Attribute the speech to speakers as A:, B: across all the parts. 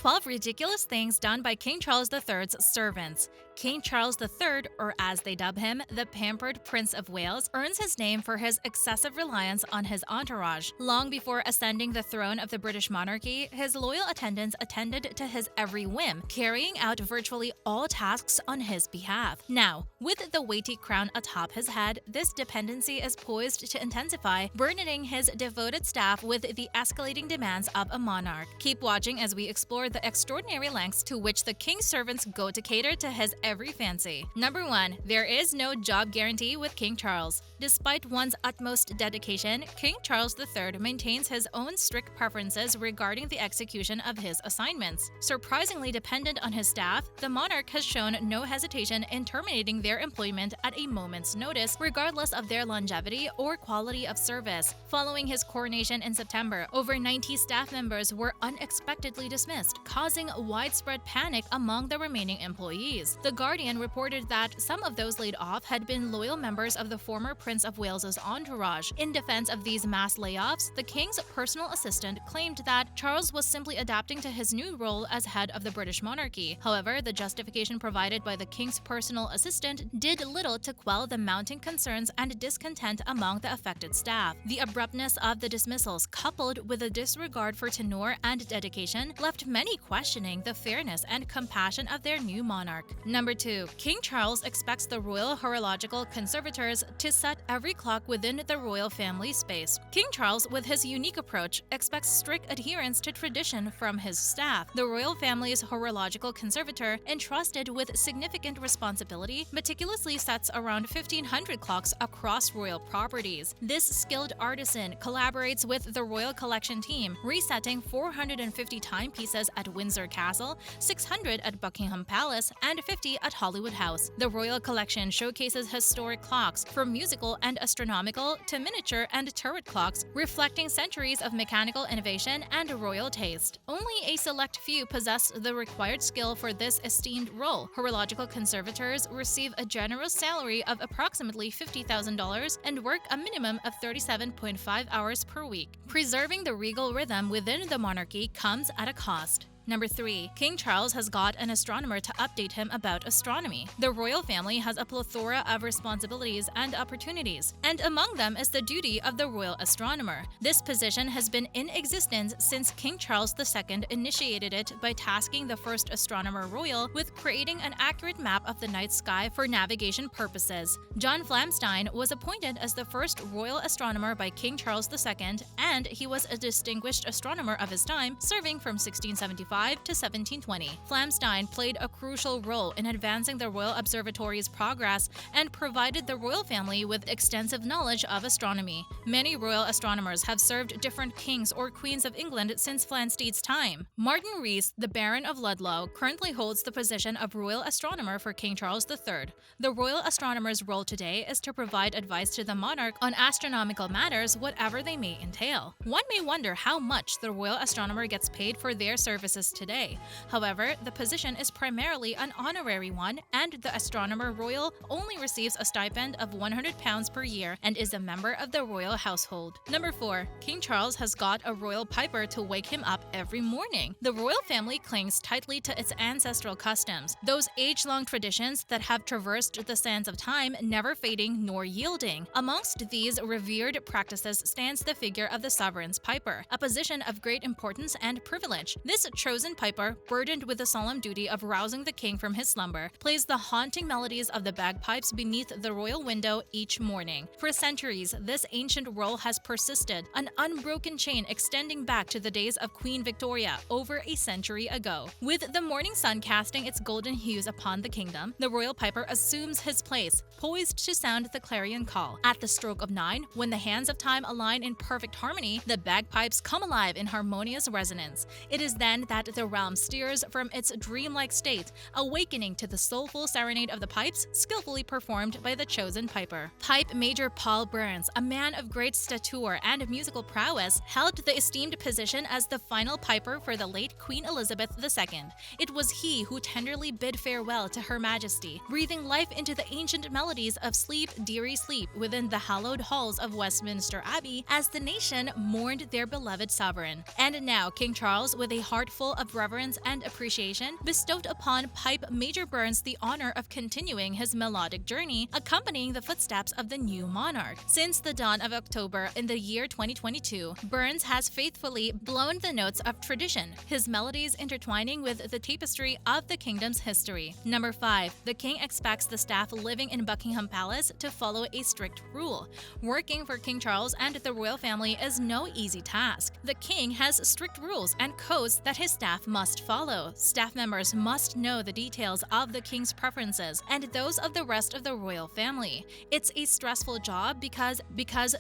A: 12 ridiculous things done by King Charles III's servants. King Charles III, or as they dub him, the pampered Prince of Wales, earns his name for his excessive reliance on his entourage. Long before ascending the throne of the British monarchy, his loyal attendants attended to his every whim, carrying out virtually all tasks on his behalf. Now, with the weighty crown atop his head, this dependency is poised to intensify, burdening his devoted staff with the escalating demands of a monarch. Keep watching as we explore the extraordinary lengths to which the king's servants go to cater to his every fancy. Number 1. There is no job guarantee with King Charles. Despite one's utmost dedication, King Charles III maintains his own strict preferences regarding the execution of his assignments. Surprisingly dependent on his staff, the monarch has shown no hesitation in terminating their employment at a moment's notice, regardless of their longevity or quality of service. Following his coronation in September, over 90 staff members were unexpectedly dismissed, causing widespread panic among the remaining employees. The Guardian reported that some of those laid off had been loyal members of the former Prince of Wales's entourage. In defense of these mass layoffs, the king's personal assistant claimed that Charles was simply adapting to his new role as head of the British monarchy. However, the justification provided by the king's personal assistant did little to quell the mounting concerns and discontent among the affected staff. The abruptness of the dismissals, coupled with a disregard for tenure and dedication, left many questioning the fairness and compassion of their new monarch. Number 2. King Charles expects the royal horological conservators to set every clock within the royal family space. King Charles, with his unique approach, expects strict adherence to tradition from his staff. The royal family's horological conservator, entrusted with significant responsibility, meticulously sets around 1,500 clocks across royal properties. This skilled artisan collaborates with the royal collection team, resetting 450 timepieces at Windsor Castle, 600 at Buckingham Palace, and 50 at Hollywood House. The royal collection showcases historic clocks, from musical and astronomical to miniature and turret clocks, reflecting centuries of mechanical innovation and royal taste. Only a select few possess the required skill for this esteemed role. Horological conservators receive a generous salary of approximately $50,000 and work a minimum of 37.5 hours per week. Preserving the regal rhythm within the monarchy comes at a cost. Number 3. King Charles has got an astronomer to update him about astronomy. The royal family has a plethora of responsibilities and opportunities, and among them is the duty of the royal astronomer. This position has been in existence since King Charles II initiated it by tasking the first astronomer royal with creating an accurate map of the night sky for navigation purposes. John Flamstein was appointed as the first royal astronomer by King Charles II, and he was a distinguished astronomer of his time, serving from 1675 to 1720. Flamstein played a crucial role in advancing the Royal Observatory's progress and provided the royal family with extensive knowledge of astronomy. Many royal astronomers have served different kings or queens of England since Flamsteed's time. Martin Rees, the Baron of Ludlow, currently holds the position of royal astronomer for King Charles III. The royal astronomer's role today is to provide advice to the monarch on astronomical matters, whatever they may entail. One may wonder how much the royal astronomer gets paid for their services today. However, the position is primarily an honorary one, and the astronomer royal only receives a stipend of £100 per year and is a member of the royal household. Number 4. King Charles has got a royal piper to wake him up every morning. The royal family clings tightly to its ancestral customs, those age-long traditions that have traversed the sands of time, never fading nor yielding. Amongst these revered practices stands the figure of the sovereign's piper, a position of great importance and privilege. This chosen piper, burdened with the solemn duty of rousing the king from his slumber, plays the haunting melodies of the bagpipes beneath the royal window each morning. For centuries, this ancient role has persisted, an unbroken chain extending back to the days of Queen Victoria over a century ago. With the morning sun casting its golden hues upon the kingdom, the royal piper assumes his place, poised to sound the clarion call. At the stroke of 9, when the hands of time align in perfect harmony, the bagpipes come alive in harmonious resonance. It is then that the realm steers from its dreamlike state, awakening to the soulful serenade of the pipes, skillfully performed by the chosen piper. Pipe Major Paul Burns, a man of great stature and musical prowess, held the esteemed position as the final piper for the late Queen Elizabeth II. It was he who tenderly bid farewell to Her Majesty, breathing life into the ancient melodies of Sleep, Dearie Sleep within the hallowed halls of Westminster Abbey as the nation mourned their beloved sovereign. And now King Charles, with a heart full symbol of reverence and appreciation, bestowed upon Pipe Major Burns the honor of continuing his melodic journey, accompanying the footsteps of the new monarch. Since the dawn of October in the year 2022, Burns has faithfully blown the notes of tradition, his melodies intertwining with the tapestry of the kingdom's history. Number 5. The king expects the staff living in Buckingham Palace to follow a strict rule. Working for King Charles and the royal family is no easy task. The king has strict rules and codes that his staff must follow. Staff members must know the details of the king's preferences and those of the rest of the royal family. It's a stressful job because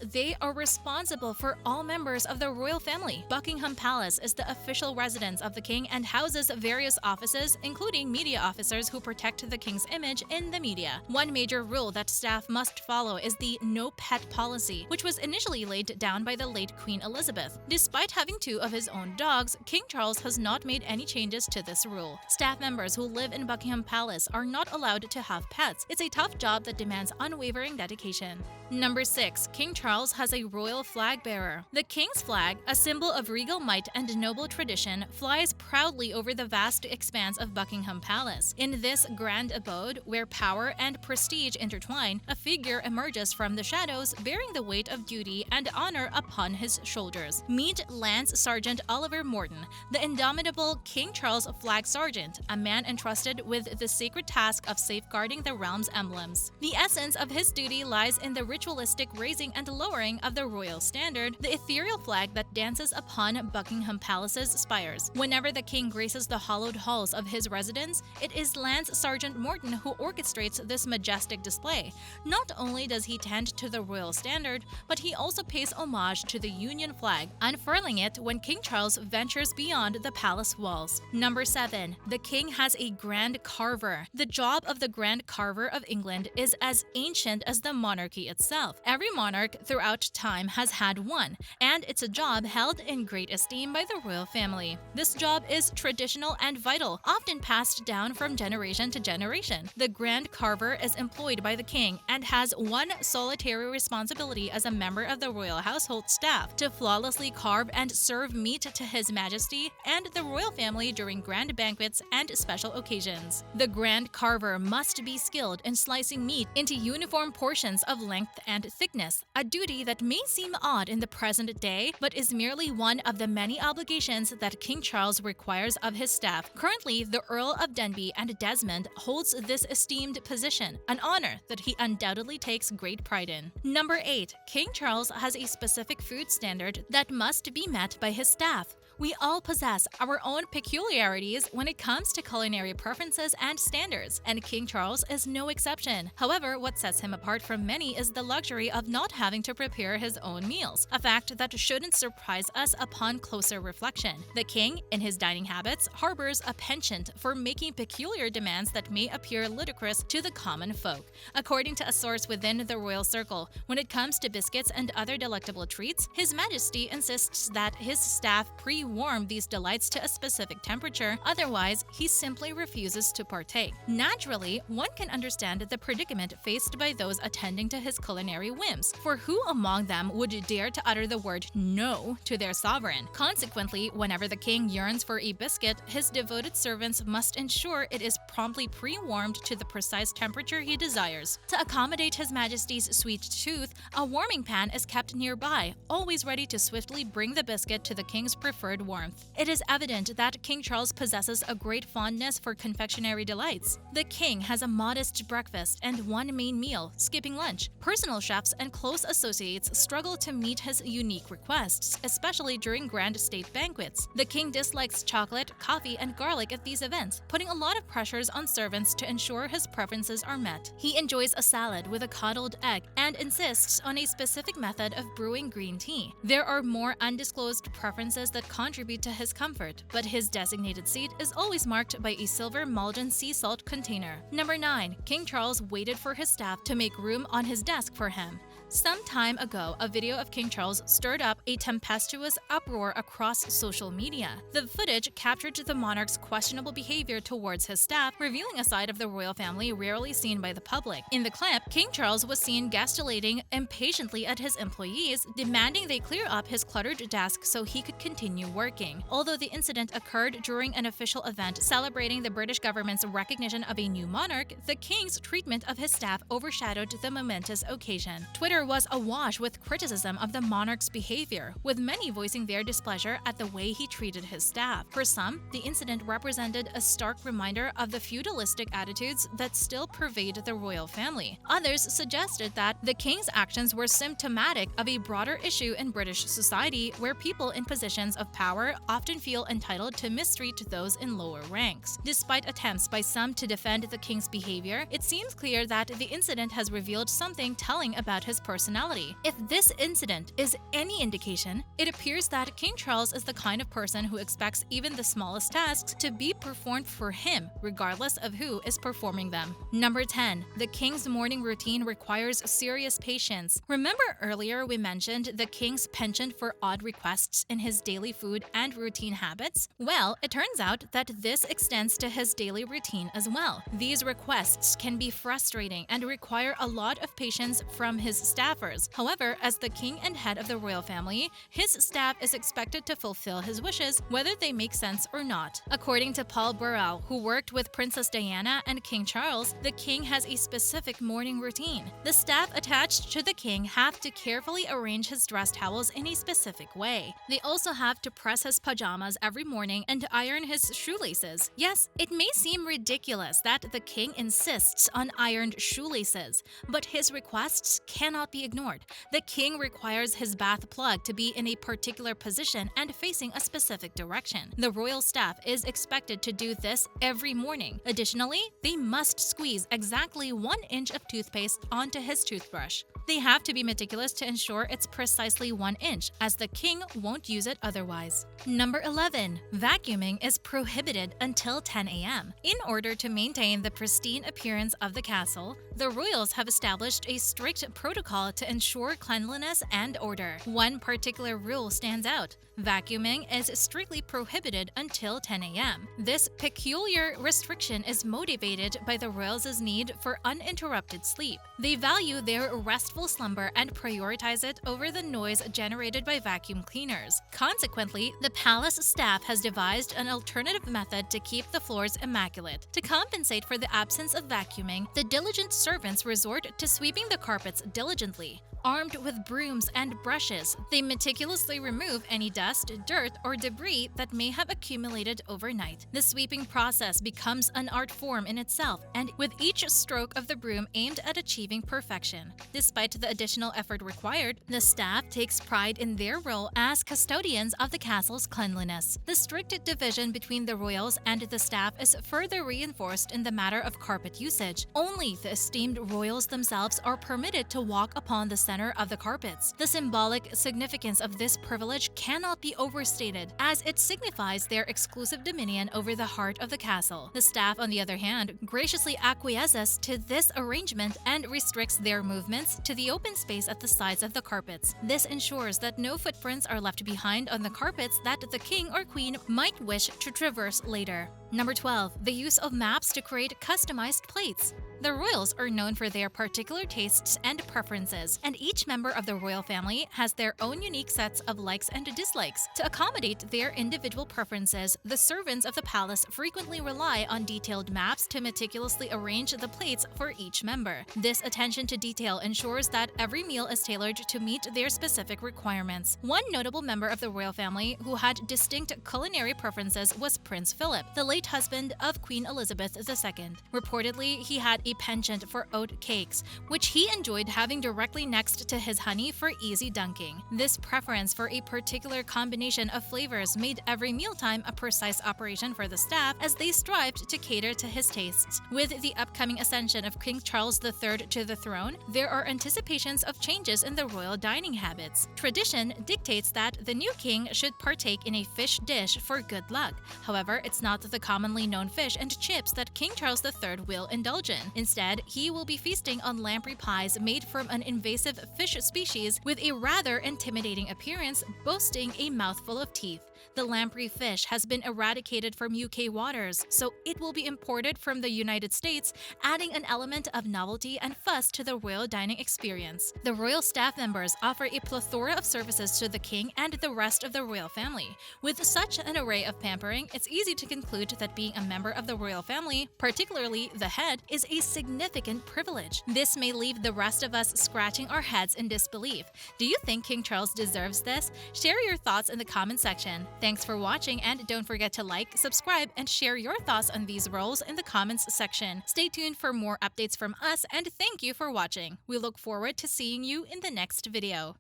A: they are responsible for all members of the royal family. Buckingham Palace is the official residence of the king and houses various offices, including media officers who protect the king's image in the media. One major rule that staff must follow is the no pet policy, which was initially laid down by the late Queen Elizabeth. Despite having 2 of his own dogs, King Charles has not made any changes to this rule. Staff members who live in Buckingham Palace are not allowed to have pets. It's a tough job that demands unwavering dedication. Number 6. King Charles has a royal flag bearer. The king's flag, a symbol of regal might and noble tradition, flies proudly over the vast expanse of Buckingham Palace. In this grand abode, where power and prestige intertwine, a figure emerges from the shadows, bearing the weight of duty and honor upon his shoulders. Meet Lance Sergeant Oliver Morton, the indomitable King Charles Flag Sergeant, a man entrusted with the sacred task of safeguarding the realm's emblems. The essence of his duty lies in the ritualistic raising and lowering of the royal standard, the ethereal flag that dances upon Buckingham Palace's spires. Whenever the king graces the hallowed halls of his residence, it is Lance Sergeant Morton who orchestrates this majestic display. Not only does he tend to the royal standard, but he also pays homage to the Union flag, unfurling it when King Charles ventures beyond the palace walls. Number 7. The king has a Grand Carver. The job of the Grand Carver of England is as ancient as the monarchy itself. Every monarch throughout time has had one, and it's a job held in great esteem by the royal family. This job is traditional and vital, often passed down from generation to generation. The Grand Carver is employed by the king and has one solitary responsibility as a member of the royal household staff: to flawlessly carve and serve meat to His Majesty and the royal family during grand banquets and special occasions. The Grand Carver must be skilled in slicing meat into uniform portions of length and thickness, a duty that may seem odd in the present day, but is merely one of the many obligations that King Charles requires of his staff. Currently, the Earl of Denbigh and Desmond holds this esteemed position, an honor that he undoubtedly takes great pride in. Number 8. King Charles has a specific food standard that must be met by his staff. We all possess our own peculiarities when it comes to culinary preferences and standards, and King Charles is no exception. However, what sets him apart from many is the luxury of not having to prepare his own meals, a fact that shouldn't surprise us upon closer reflection. The king, in his dining habits, harbors a penchant for making peculiar demands that may appear ludicrous to the common folk. According to a source within the royal circle, when it comes to biscuits and other delectable treats, His Majesty insists that his staff pre-warm these delights to a specific temperature, otherwise he simply refuses to partake. Naturally, one can understand the predicament faced by those attending to his culinary whims, for who among them would dare to utter the word no to their sovereign? Consequently, whenever the king yearns for a biscuit, his devoted servants must ensure it is promptly pre-warmed to the precise temperature he desires. To accommodate His Majesty's sweet tooth, a warming pan is kept nearby, always ready to swiftly bring the biscuit to the king's preferred warmth. It is evident that King Charles possesses a great fondness for confectionery delights. The king has a modest breakfast and one main meal, skipping lunch. Personal chefs and close associates struggle to meet his unique requests, especially during grand state banquets. The king dislikes chocolate, coffee, and garlic at these events, putting a lot of pressures on servants to ensure his preferences are met. He enjoys a salad with a coddled egg and insists on a specific method of brewing green tea. There are more undisclosed preferences that contribute to his comfort, but his designated seat is always marked by a silver Maldon sea salt container. Number 9. King Charles waited for his staff to make room on his desk for him. Some time ago, a video of King Charles stirred up a tempestuous uproar across social media. The footage captured the monarch's questionable behavior towards his staff, revealing a side of the royal family rarely seen by the public. In the clip, King Charles was seen gesticulating impatiently at his employees, demanding they clear up his cluttered desk so he could continue working. Although the incident occurred during an official event celebrating the British government's recognition of a new monarch, the king's treatment of his staff overshadowed the momentous occasion. Twitter was awash with criticism of the monarch's behavior, with many voicing their displeasure at the way he treated his staff. For some, the incident represented a stark reminder of the feudalistic attitudes that still pervade the royal family. Others suggested that the king's actions were symptomatic of a broader issue in British society where people in positions of power often feel entitled to mistreat those in lower ranks. Despite attempts by some to defend the king's behavior, it seems clear that the incident has revealed something telling about his personality. If this incident is any indication, it appears that King Charles is the kind of person who expects even the smallest tasks to be performed for him, regardless of who is performing them. Number 10. The king's morning routine requires serious patience. Remember earlier we mentioned the king's penchant for odd requests in his daily food and routine habits? Well, it turns out that this extends to his daily routine as well. These requests can be frustrating and require a lot of patience from his staffers. However, as the king and head of the royal family, his staff is expected to fulfill his wishes, whether they make sense or not. According to Paul Burrell, who worked with Princess Diana and King Charles, the king has a specific morning routine. The staff attached to the king have to carefully arrange his dress towels in a specific way. They also have to press his pajamas every morning and iron his shoelaces. Yes, it may seem ridiculous that the king insists on ironed shoelaces, but his requests cannot be ignored. The king requires his bath plug to be in a particular position and facing a specific direction. The royal staff is expected to do this every morning. Additionally, they must squeeze exactly 1 inch of toothpaste onto his toothbrush. They have to be meticulous to ensure it's precisely 1 inch, as the king won't use it otherwise. Number 11. Vacuuming is prohibited until 10 a.m. In order to maintain the pristine appearance of the castle, the royals have established a strict protocol to ensure cleanliness and order. One particular rule stands out. Vacuuming is strictly prohibited until 10 a.m. This peculiar restriction is motivated by the royals' need for uninterrupted sleep. They value their restful slumber and prioritize it over the noise generated by vacuum cleaners. Consequently, the palace staff has devised an alternative method to keep the floors immaculate. To compensate for the absence of vacuuming, the diligent servants resort to sweeping the carpets diligently. Armed with brooms and brushes, they meticulously remove any dust, dirt, or debris that may have accumulated overnight. The sweeping process becomes an art form in itself, and with each stroke of the broom aimed at achieving perfection. Despite the additional effort required, the staff takes pride in their role as custodians of the castle's cleanliness. The strict division between the royals and the staff is further reinforced in the matter of carpet usage. Only the esteemed royals themselves are permitted to walk upon the center of the carpets. The symbolic significance of this privilege cannot be overstated, as it signifies their exclusive dominion over the heart of the castle. The staff, on the other hand, graciously acquiesces to this arrangement and restricts their movements to the open space at the sides of the carpets. This ensures that no footprints are left behind on the carpets that the king or queen might wish to traverse later. Number 12. The use of maps to create customized plates. The royals are known for their particular tastes and preferences, and each member of the royal family has their own unique sets of likes and dislikes. To accommodate their individual preferences, the servants of the palace frequently rely on detailed maps to meticulously arrange the plates for each member. This attention to detail ensures that every meal is tailored to meet their specific requirements. One notable member of the royal family who had distinct culinary preferences was Prince Philip, the late husband of Queen Elizabeth II. Reportedly, he had a penchant for oat cakes, which he enjoyed having directly next to his honey for easy dunking. This preference for a particular combination of flavors made every mealtime a precise operation for the staff as they strived to cater to his tastes. With the upcoming ascension of King Charles III to the throne, there are anticipations of changes in the royal dining habits. Tradition dictates that the new king should partake in a fish dish for good luck. However, it's not the commonly known fish and chips that King Charles III will indulge in. Instead, he will be feasting on lamprey pies made from an invasive fish species with a rather intimidating appearance, boasting a mouthful of teeth. The lamprey fish has been eradicated from UK waters, so it will be imported from the United States, adding an element of novelty and fuss to the royal dining experience. The royal staff members offer a plethora of services to the king and the rest of the royal family. With such an array of pampering, it's easy to conclude that being a member of the royal family, particularly the head, is a significant privilege. This may leave the rest of us scratching our heads in disbelief. Do you think King Charles deserves this? Share your thoughts in the comment section. Thanks for watching, and don't forget to like, subscribe, and share your thoughts on these roles in the comments section. Stay tuned for more updates from us, and thank you for watching. We look forward to seeing you in the next video.